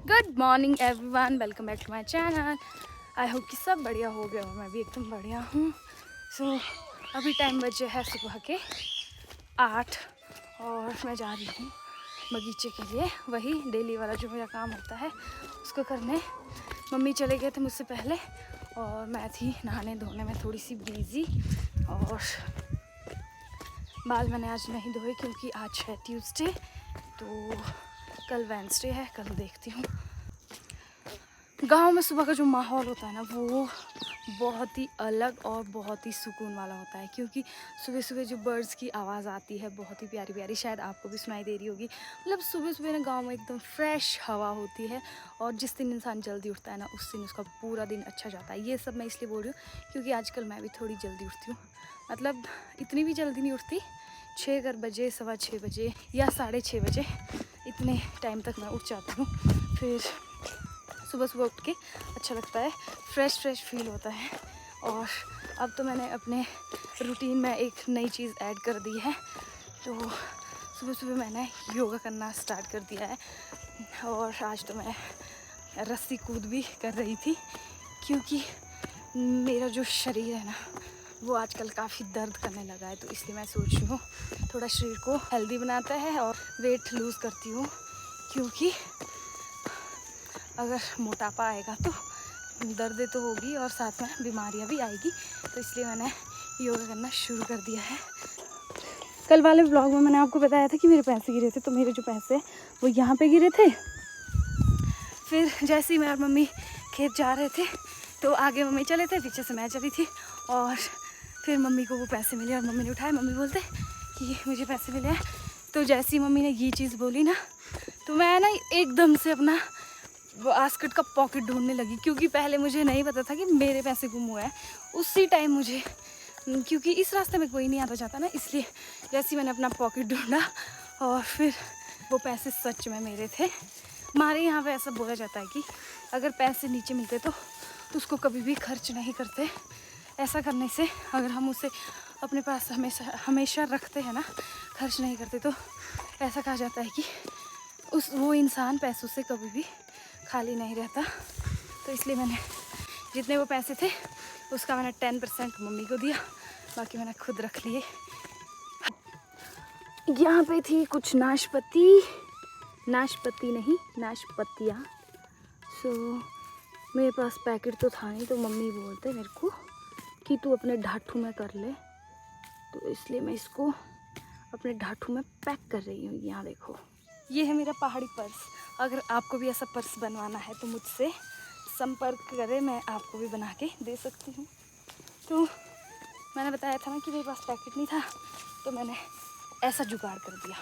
Good morning everyone, welcome back to my channel. I hope कि सब बढ़िया हो गया और मैं भी एकदम बढ़िया हूँ। सो अभी टाइम बजे है सुबह के 8 और मैं जा रही हूँ बगीचे के लिए। वही डेली वाला जो मेरा काम होता है उसको करने। मम्मी चले गए थे मुझसे पहले और मैं थी नहाने धोने में थोड़ी सी बिजी। और बाल मैंने आज नहीं धोए क्योंकि आज है ट्यूसडे, तो कल वेडनेसडे है, कल देखती हूँ। गांव में सुबह का जो माहौल होता है ना, वो बहुत ही अलग और बहुत ही सुकून वाला होता है, क्योंकि सुबह सुबह जो बर्ड्स की आवाज़ आती है बहुत ही प्यारी प्यारी, शायद आपको भी सुनाई दे रही होगी। मतलब सुबह सुबह ना गांव में एकदम फ्रेश हवा होती है और जिस दिन इंसान जल्दी उठता है ना, उस दिन उसका पूरा दिन अच्छा जाता है। ये सब मैं इसलिए बोल रही हूँ क्योंकि आजकल मैं भी थोड़ी जल्दी उठती हूँ। मतलब इतनी भी जल्दी नहीं उठती, 6 बजे, 6:15 बजे या 6:30 बजे, इतने टाइम तक मैं उठ जाती हूँ। फिर सुबह सुबह उठ के अच्छा लगता है, फ्रेश फील होता है। और अब तो मैंने अपने रूटीन में एक नई चीज़ ऐड कर दी है, तो सुबह सुबह मैंने योगा करना स्टार्ट कर दिया है। और आज तो मैं रस्सी कूद भी कर रही थी, क्योंकि मेरा जो शरीर है ना, वो आजकल काफ़ी दर्द करने लगा है, तो इसलिए मैं सोच रही हूँ थोड़ा शरीर को हेल्दी बनाता है और वेट लूज़ करती हूँ। क्योंकि अगर मोटापा आएगा तो दर्द तो होगी और साथ में बीमारियाँ भी आएगी, तो इसलिए मैंने योगा करना शुरू कर दिया है। कल वाले व्लॉग में मैंने आपको बताया था कि मेरे पैसे गिरे थे, तो मेरे जो पैसे वो यहाँ पे गिरे थे। फिर जैसे ही मैं और मम्मी खेत जा रहे थे तो आगे मम्मी चले थे, पीछे से मैं चली थी, और फिर मम्मी को वो पैसे मिले और मम्मी ने उठाए। मम्मी बोलते कि मुझे पैसे मिले हैं। तो जैसे ही मम्मी ने ये चीज़ बोली ना, तो मैं ना एकदम से अपना बास्केट का पॉकेट ढूंढने लगी, क्योंकि पहले मुझे नहीं पता था कि मेरे पैसे गुम हुए हैं। उसी टाइम मुझे, क्योंकि इस रास्ते में कोई नहीं आता जाता ना, इसलिए जैसे मैंने अपना पॉकेट ढूंढा और फिर वो पैसे सच में मेरे थे। हमारे यहाँ पे ऐसा बोला जाता है कि अगर पैसे नीचे मिलते तो उसको कभी भी खर्च नहीं करते। ऐसा करने से, अगर हम उसे अपने पास हमेशा रखते हैं ना, खर्च नहीं करते, तो ऐसा कहा जाता है कि वो इंसान पैसों से कभी भी खाली नहीं रहता। तो इसलिए मैंने जितने वो पैसे थे उसका मैंने 10% मम्मी को दिया, बाकी मैंने खुद रख लिए। यहाँ पे थी कुछ नाशपतियाँ। सो मेरे पास पैकेट तो था नहीं, तो मम्मी बोलते मेरे को कि तू अपने ढाठू में कर ले, तो इसलिए मैं इसको अपने ढाठू में पैक कर रही हूँ। यहाँ देखो, ये है मेरा पहाड़ी पर्स। अगर आपको भी ऐसा पर्स बनवाना है तो मुझसे संपर्क करें, मैं आपको भी बना के दे सकती हूँ। तो मैंने बताया था ना कि मेरे पास पैकेट नहीं था, तो मैंने ऐसा जुगाड़ कर दिया।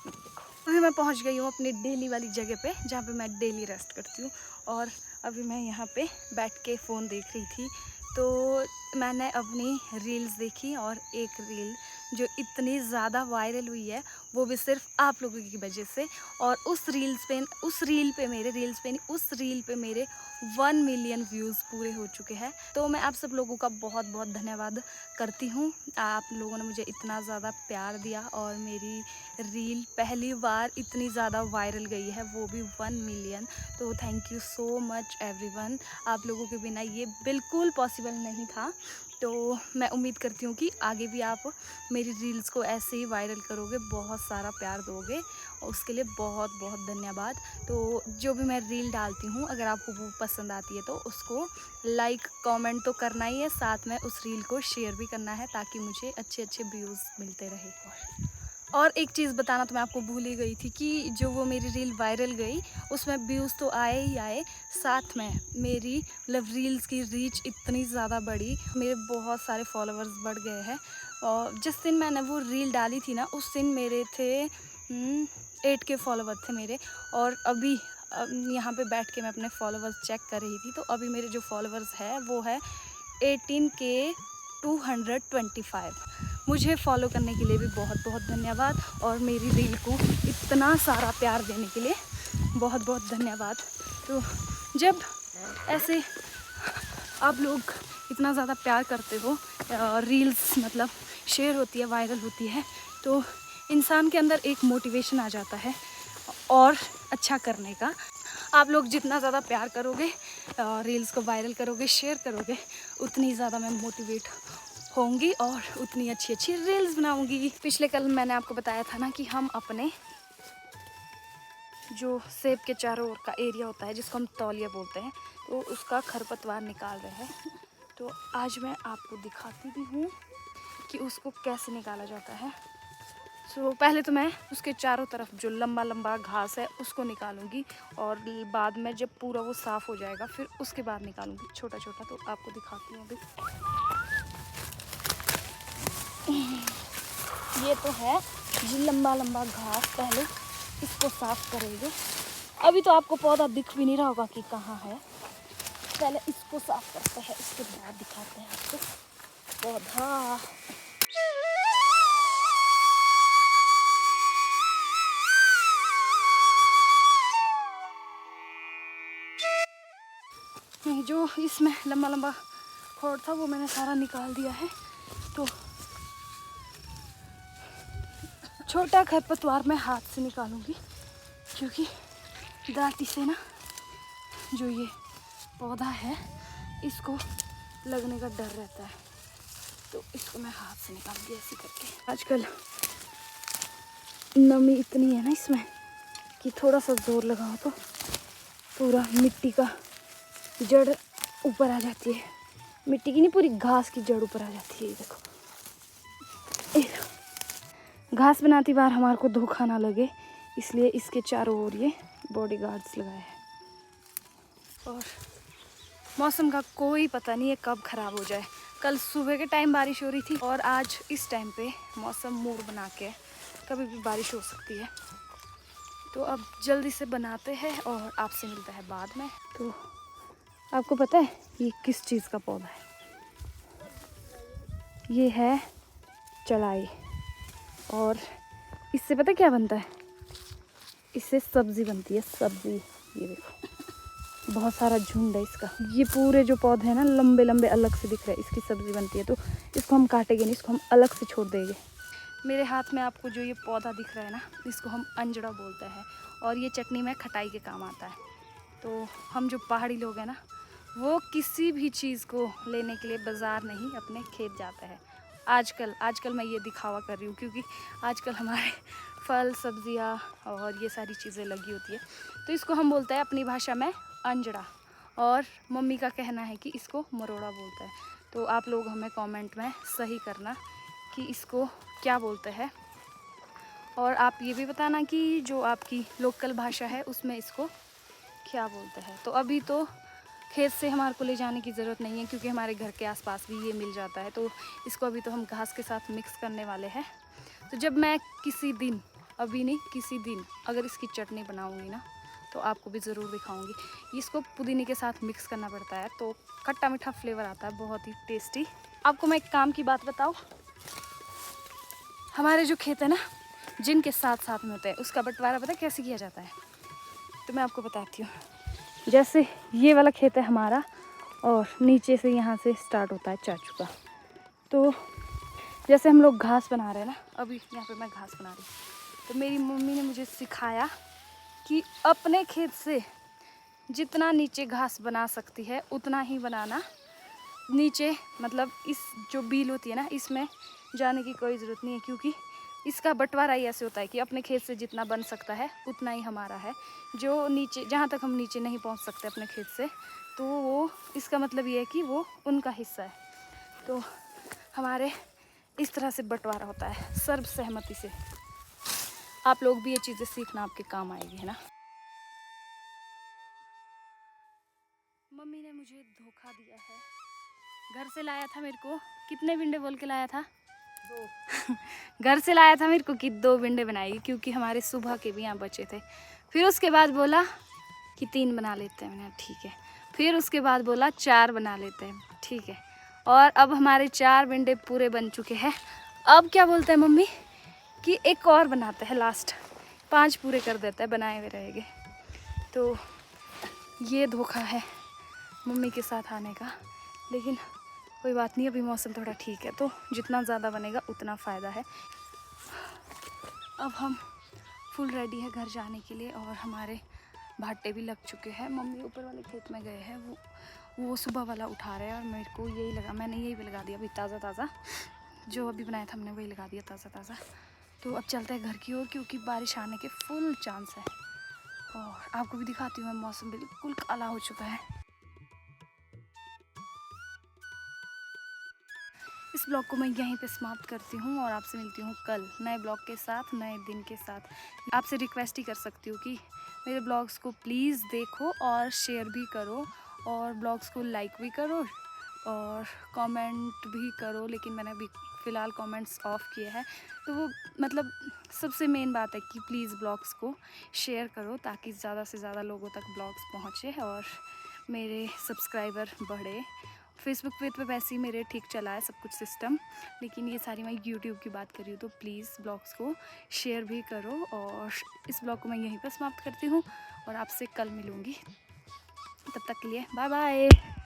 देखो, अभी मैं पहुँच गई हूँ अपनी डेली वाली जगह पे, जहाँ पे मैं डेली रेस्ट करती हूँ। और अभी मैं यहाँ पे बैठ के फ़ोन देख रही थी, तो मैंने अपनी रील्स देखी, और एक रील जो इतनी ज़्यादा वायरल हुई है वो भी सिर्फ आप लोगों की वजह से। और उस रील पे मेरे 1 मिलियन व्यूज़ पूरे हो चुके हैं। तो मैं आप सब लोगों का बहुत बहुत धन्यवाद करती हूँ। आप लोगों ने मुझे इतना ज़्यादा प्यार दिया और मेरी रील पहली बार इतनी ज़्यादा वायरल गई है, वो भी 1 मिलियन। तो thank you so much everyone. आप लोगों के बिना ये बिल्कुल पॉसिबल नहीं था। तो मैं उम्मीद करती हूँ कि आगे भी आप मेरी रील्स को ऐसे ही वायरल करोगे, बहुत सारा प्यार दोगे, और उसके लिए बहुत बहुत धन्यवाद। तो जो भी मैं रील डालती हूँ, अगर आपको वो पसंद आती है तो उसको लाइक कमेंट तो करना ही है, साथ में उस रील को शेयर भी करना है, ताकि मुझे अच्छे अच्छे व्यूज़ मिलते रहे। और एक चीज़ बताना तो मैं आपको भूल ही गई थी कि जो वो मेरी रील वायरल गई उसमें व्यूज़ तो आए ही आए, साथ में मेरी मतलब रील्स की रीच इतनी ज़्यादा बढ़ी, मेरे बहुत सारे फॉलोअर्स बढ़ गए हैं। और जिस दिन मैंने वो रील डाली थी ना, उस दिन मेरे थे 8K फॉलोवर थे मेरे। और अभी यहाँ पे बैठ के मैं अपने फॉलोअर्स चेक कर रही थी, तो अभी मेरे जो फॉलोअर्स है वो है 18K 225। मुझे फॉलो करने के लिए भी बहुत बहुत धन्यवाद, और मेरी रील को इतना सारा प्यार देने के लिए बहुत बहुत धन्यवाद। तो जब ऐसे आप लोग इतना ज़्यादा प्यार करते हो, रील्स मतलब शेयर होती है, वायरल होती है, तो इंसान के अंदर एक मोटिवेशन आ जाता है और अच्छा करने का। आप लोग जितना ज़्यादा प्यार करोगे, रील्स को वायरल करोगे, शेयर करोगे, उतनी ज़्यादा मैं मोटिवेट होंगी और उतनी अच्छी अच्छी रील्स बनाऊंगी। पिछले कल मैंने आपको बताया था ना कि हम अपने जो सेब के चारों ओर का एरिया होता है, जिसको हम तौलिया बोलते हैं, तो उसका खरपतवार निकाल रहे हैं। तो आज मैं आपको दिखाती भी हूँ कि उसको कैसे निकाला जाता है। सो पहले तो मैं उसके चारों तरफ जो लंबा लंबा घास है उसको निकालूंगी, और बाद में जब पूरा वो साफ़ हो जाएगा फिर उसके बाद निकालूंगी छोटा छोटा। तो आपको दिखाती हूँ अभी। ये तो है जी लंबा लंबा घास, पहले इसको साफ करेंगे। अभी तो आपको पौधा दिख भी नहीं रहा होगा कि कहाँ है, पहले इसको साफ करते हैं, इसके बाद दिखाते हैं आपको पौधा। जो इसमें लंबा लंबा खोड़ था वो मैंने सारा निकाल दिया है। तो छोटा खरपतवार मैं हाथ से निकालूंगी, क्योंकि दांती से ना जो ये पौधा है इसको लगने का डर रहता है, तो इसको मैं हाथ से निकालूंगी ऐसे करके। आजकल नमी इतनी है ना इसमें कि थोड़ा सा जोर लगाओ तो पूरा मिट्टी का जड़ ऊपर आ जाती है। मिट्टी की नहीं, पूरी घास की जड़ ऊपर आ जाती है। ये देखो, घास बनाती बार हमारे को धोखा ना लगे, इसलिए इसके चारों ओर ये बॉडीगार्ड्स लगाए हैं। और मौसम का कोई पता नहीं है कब ख़राब हो जाए। कल सुबह के टाइम बारिश हो रही थी और आज इस टाइम पे मौसम मूड बना के कभी भी बारिश हो सकती है। तो अब जल्दी से बनाते हैं और आपसे मिलता है बाद में। तो आपको पता है ये किस चीज़ का पौधा है? ये है चलाई, और इससे पता क्या बनता है? इससे सब्ज़ी बनती है, सब्ज़ी। ये देखो बहुत सारा झुंड है इसका। ये पूरे जो पौधे हैं ना लंबे लंबे अलग से दिख रहे हैं, इसकी सब्ज़ी बनती है। तो इसको हम काटेंगे नहीं, इसको हम अलग से छोड़ देंगे। मेरे हाथ में आपको जो ये पौधा दिख रहा है ना, इसको हम अंजड़ा बोलते हैं, और ये चटनी में खटाई के काम आता है। तो हम जो पहाड़ी लोग हैं ना, वो किसी भी चीज़ को लेने के लिए बाज़ार नहीं, अपने खेत जाते हैं। आजकल मैं ये दिखावा कर रही हूँ क्योंकि आजकल हमारे फल सब्जियाँ और ये सारी चीज़ें लगी होती है। तो इसको हम बोलते हैं अपनी भाषा में अंजड़ा, और मम्मी का कहना है कि इसको मरोड़ा बोलते हैं। तो आप लोग हमें कमेंट में सही करना कि इसको क्या बोलते हैं, और आप ये भी बताना कि जो आपकी लोकल भाषा है उसमें इसको क्या बोलते हैं। तो अभी तो खेत से हमारे को ले जाने की ज़रूरत नहीं है क्योंकि हमारे घर के आसपास भी ये मिल जाता है। तो इसको अभी तो हम घास के साथ मिक्स करने वाले हैं। तो जब मैं किसी दिन, अभी नहीं किसी दिन, अगर इसकी चटनी बनाऊंगी ना तो आपको भी ज़रूर दिखाऊंगी। इसको पुदीने के साथ मिक्स करना पड़ता है तो खट्टा मीठा फ्लेवर आता है, बहुत ही टेस्टी। आपको मैं एक काम की बात बताऊँ, हमारे जो खेत है ना जिनके साथ साथ में होते हैं उसका बंटवारा पता कैसे किया जाता है? तो मैं आपको बताती हूँ। जैसे ये वाला खेत है हमारा, और नीचे से यहाँ से स्टार्ट होता है चाचू का। तो जैसे हम लोग घास बना रहे हैं ना, अभी यहाँ पे मैं घास बना रही हूँ, तो मेरी मम्मी ने मुझे सिखाया कि अपने खेत से जितना नीचे घास बना सकती है उतना ही बनाना। नीचे मतलब इस जो बील होती है ना, इसमें जाने की कोई ज़रूरत नहीं है, क्योंकि इसका बंटवारा ही ऐसे होता है कि अपने खेत से जितना बन सकता है उतना ही हमारा है। जो नीचे, जहाँ तक हम नीचे नहीं पहुँच सकते अपने खेत से, तो वो इसका मतलब ये है कि वो उनका हिस्सा है। तो हमारे इस तरह से बंटवारा होता है, सर्वसहमति से। आप लोग भी ये चीज़ें सीखना, आपके काम आएगी, है ना। मम्मी ने मुझे धोखा दिया है। घर से लाया था मेरे को, कितने भिंडे बोल के लाया था? 2। घर से लाया था मेरे को कि 2 भिंडे बनाएगी, क्योंकि हमारे सुबह के भी यहाँ बचे थे। फिर उसके बाद बोला कि 3 बना लेते हैं, मैंने ठीक है। फिर उसके बाद बोला 4 बना लेते हैं, ठीक है। और अब हमारे 4 भिंडे पूरे बन चुके हैं। अब क्या बोलते हैं मम्मी कि एक और बनाते हैं, लास्ट 5 पूरे कर देते हैं, बनाए हुए रहेंगे। तो ये धोखा है मम्मी के साथ आने का, लेकिन कोई बात नहीं, अभी मौसम थोड़ा ठीक है तो जितना ज़्यादा बनेगा उतना फ़ायदा है। अब हम फुल रेडी है घर जाने के लिए, और हमारे भाटे भी लग चुके हैं। मम्मी ऊपर वाले खेत में गए हैं, वो सुबह वाला उठा रहे हैं और मेरे को यही लगा, मैंने यही भी लगा दिया अभी ताज़ा ताज़ा, जो अभी बनाया था हमने वही लगा दिया ताज़ा ताज़ा। तो अब चलते हैं घर की ओर क्योंकि बारिश आने के फुल चांस है। और आपको भी दिखाती हूँ मैं, मौसम बिल्कुल काला हो चुका है। इस ब्लॉग को मैं यहीं पे समाप्त करती हूँ और आपसे मिलती हूँ कल नए ब्लॉग के साथ, नए दिन के साथ। आपसे रिक्वेस्ट ही कर सकती हूँ कि मेरे ब्लॉग्स को प्लीज़ देखो और शेयर भी करो और ब्लॉग्स को लाइक भी करो और कमेंट भी करो। लेकिन मैंने अभी फ़िलहाल कमेंट्स ऑफ़ किए हैं, तो वो मतलब सबसे मेन बात है कि प्लीज़ ब्लॉग्स को शेयर करो ताकि ज़्यादा से ज़्यादा लोगों तक ब्लॉग्स पहुँचे और मेरे सब्सक्राइबर बढ़े। फेसबुक पे तो वैसे ही मेरे ठीक चला है सब कुछ सिस्टम, लेकिन ये सारी मैं यूट्यूब की बात कर रही हूँ। तो प्लीज़ ब्लॉग्स को शेयर भी करो और इस ब्लॉग को मैं यहीं पर समाप्त करती हूँ और आपसे कल मिलूँगी। तब तक के लिए बाय बाय।